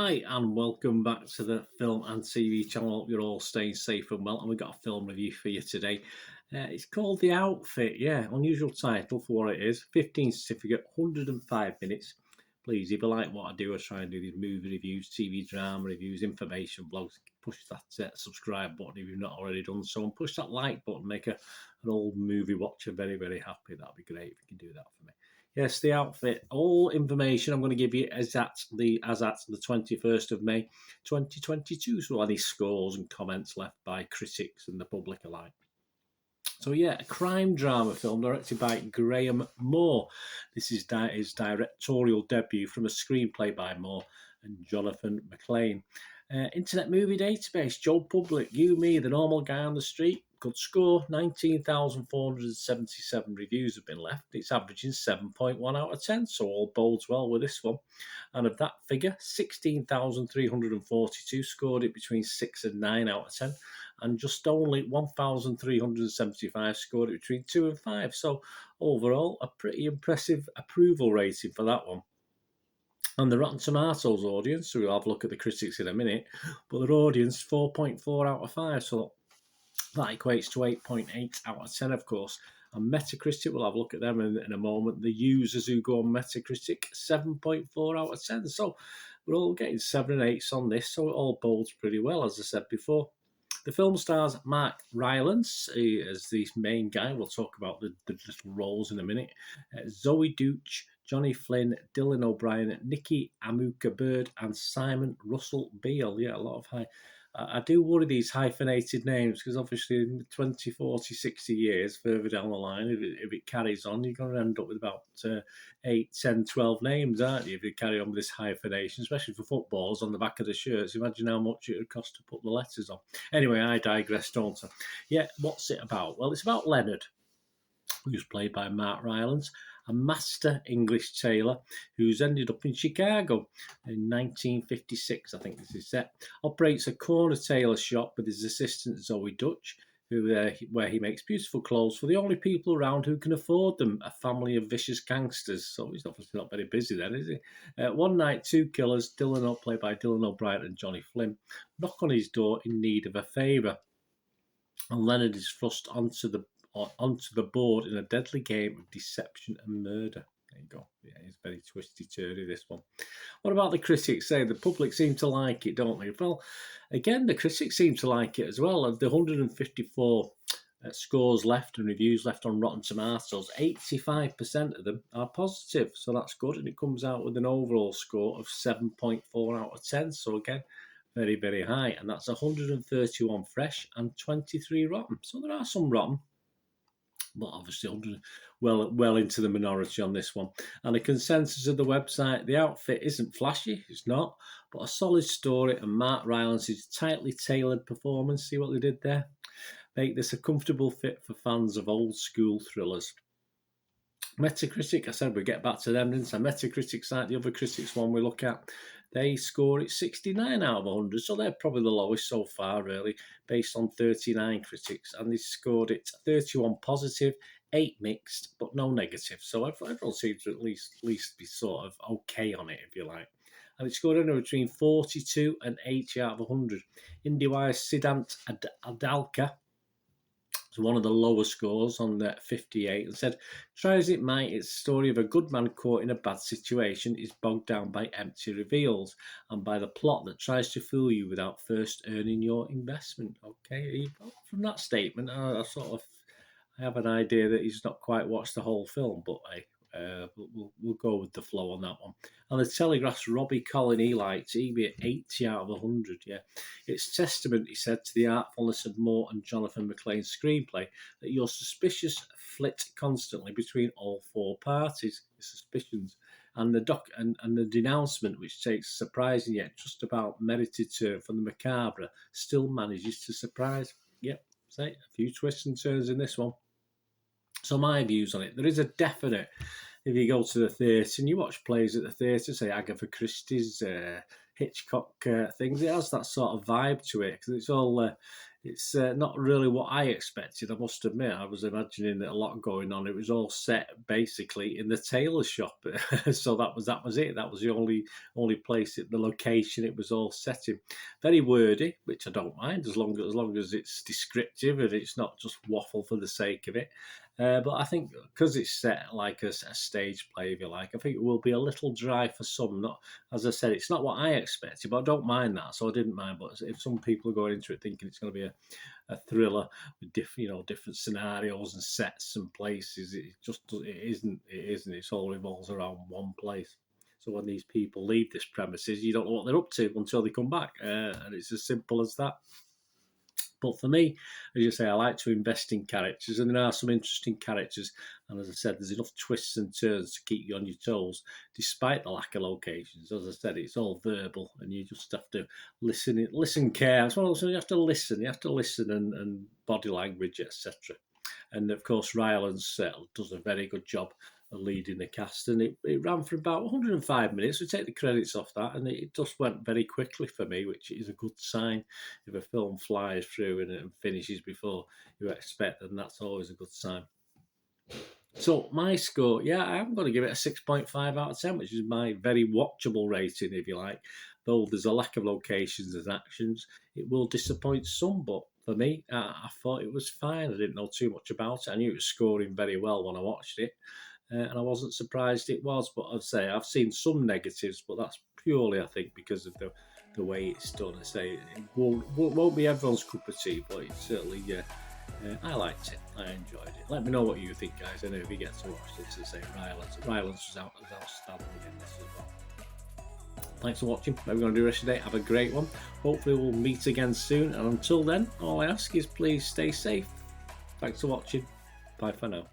Hi and welcome back to the film and TV channel. Hope you're all staying safe and well, and we've got a film review for you today. It's called The Outfit. Unusual title for what it is. 15 certificate, 105 minutes. Please, if you like what I do, I try and do these movie reviews, TV drama reviews, information blogs. Push that subscribe button if you've not already done so, and push that like button. Make an old movie watcher very, very happy. That'd be great if you can do that for me. Yes, The Outfit. All information I'm going to give you is at the 21st of May 2022. So any scores and comments left by critics and the public alike. So a crime drama film directed by Graham Moore. This is his directorial debut from a screenplay by Moore and Jonathan McLean. Internet Movie Database, Joe Public, you, me, the normal guy on the street. Good score, 19,477 reviews have been left. It's averaging 7.1 out of 10, so all bodes well with this one. And of that figure, 16,342 scored it between 6 and 9 out of 10. And just only 1,375 scored it between 2 and 5. So overall, a pretty impressive approval rating for that one. And the Rotten Tomatoes audience, so we'll have a look at the critics in a minute, but their audience, 4.4 out of 5. So that equates to 8.8 out of 10, of course. And Metacritic, we'll have a look at them in a moment. The users who go on Metacritic, 7.4 out of 10. So we're all getting 7 and 8s on this, so it all bodes pretty well, as I said before. The film stars Mark Rylance as the main guy. We'll talk about the little roles in a minute. Zoe Deutsch, Johnny Flynn, Dylan O'Brien, Nikki Amuka Bird, and Simon Russell Beale. A lot of high. I do worry these hyphenated names because obviously in 20, 40, 60 years further down the line, if it carries on, you're going to end up with about 8, 10, 12 names, aren't you, if you carry on with this hyphenation, especially for footballers on the back of the shirts. Imagine how much it would cost to put the letters on. Anyway, I digress, don't I? What's it about? Well, it's about Leonard, who's played by Mark Rylance, a master English tailor who's ended up in Chicago in 1956, I think this is set. Operates a corner tailor shop with his assistant Zoe Deutsch, where he makes beautiful clothes for the only people around who can afford them, a family of vicious gangsters. So he's obviously not very busy then, is he? One night, two killers, played by Dylan O'Brien and Johnny Flynn, knock on his door in need of a favour. And Leonard is thrust onto the board in a deadly game of deception and murder. There you go. It's very twisty-turny, this one. What about the critics? The public seem to like it, don't they? Well, again, the critics seem to like it as well. Of the 154 scores left and reviews left on Rotten Tomatoes, 85% of them are positive. So that's good. And it comes out with an overall score of 7.4 out of 10. So again, very, very high. And that's 131 fresh and 23 rotten. So there are some rotten, but obviously well into the minority on this one. And the consensus of the website, The Outfit isn't flashy, it's not, but a solid story and Mark Rylance's tightly tailored performance, see what they did there? Make this a comfortable fit for fans of old school thrillers. Metacritic, I said we'd get back to them, didn't I? Metacritic site, the other critics one we look at, they score it 69 out of 100, so they're probably the lowest so far, really, based on 39 critics, and they scored it 31 positive, 8 mixed, but no negative. So everyone seems to at least be sort of okay on it, if you like. And it scored anywhere between 42 and 80 out of 100. IndieWire Siddhant Adalka, so one of the lower scores on the 58, and said, try as it might, it's the story of a good man caught in a bad situation is bogged down by empty reveals and by the plot that tries to fool you without first earning your investment. Okay, from that statement, I have an idea that he's not quite watched the whole film, but we'll go with the flow on that one. And the Telegraph's Robbie Collin, he be at 80 out of 100. It's testament, he said, to the artfulness of Moore and Jonathan McLean's screenplay that your suspicious flit constantly between all four parties, suspicions, and the denouncement, which takes a surprising yet just about merited turn from the macabre, still manages to surprise. A few twists and turns in this one. So my views on it, there is a definite, if you go to the theatre and you watch plays at the theatre, say Agatha Christie's, Hitchcock things, it has that sort of vibe to it, because it's all it's not really what I expected. I must admit, I was imagining a lot going on. It was all set basically in the tailor shop, so that was it. That was the only place, the location it was all set in. Very wordy, which I don't mind as long as it's descriptive and it's not just waffle for the sake of it. But I think because it's set like a stage play, if you like, I think it will be a little dry for some. Not, as I said, it's not what I expected, but I don't mind that, so I didn't mind. But if some people are going into it thinking it's going to be a thriller with different scenarios and sets and places, it isn't. It all revolves around one place. So when these people leave this premises, you don't know what they're up to until they come back, and it's as simple as that. But for me, as you say, I like to invest in characters, and there are some interesting characters. And as I said, there's enough twists and turns to keep you on your toes, despite the lack of locations. As I said, it's all verbal, and you just have to listen care. It's one of those things you have to listen. You have to listen and body language, etc. And of course, Rylance does a very good job of leading the cast, and it ran for about 105 minutes. We take the credits off that, and it just went very quickly for me, which is a good sign. If a film flies through and finishes before you expect, then that's always a good sign. So my score, I'm going to give it a 6.5 out of 10, which is my very watchable rating, if you like. Though there's a lack of locations and actions, it will disappoint some, but for me, I thought it was fine. I didn't know too much about it. I knew it was scoring very well when I watched it, and I wasn't surprised it was. But I'd say I've seen some negatives, but that's purely, I think, because of the way it's done. I say it won't be everyone's cup of tea, but it's certainly, I liked it. I enjoyed it. Let me know what you think, guys. I know if you get to watch this, to say Rylance was outstanding in this as well. Thanks for watching. What we're going to do the rest of the day. Have a great one. Hopefully we'll meet again soon. And until then, all I ask is please stay safe. Thanks for watching. Bye for now.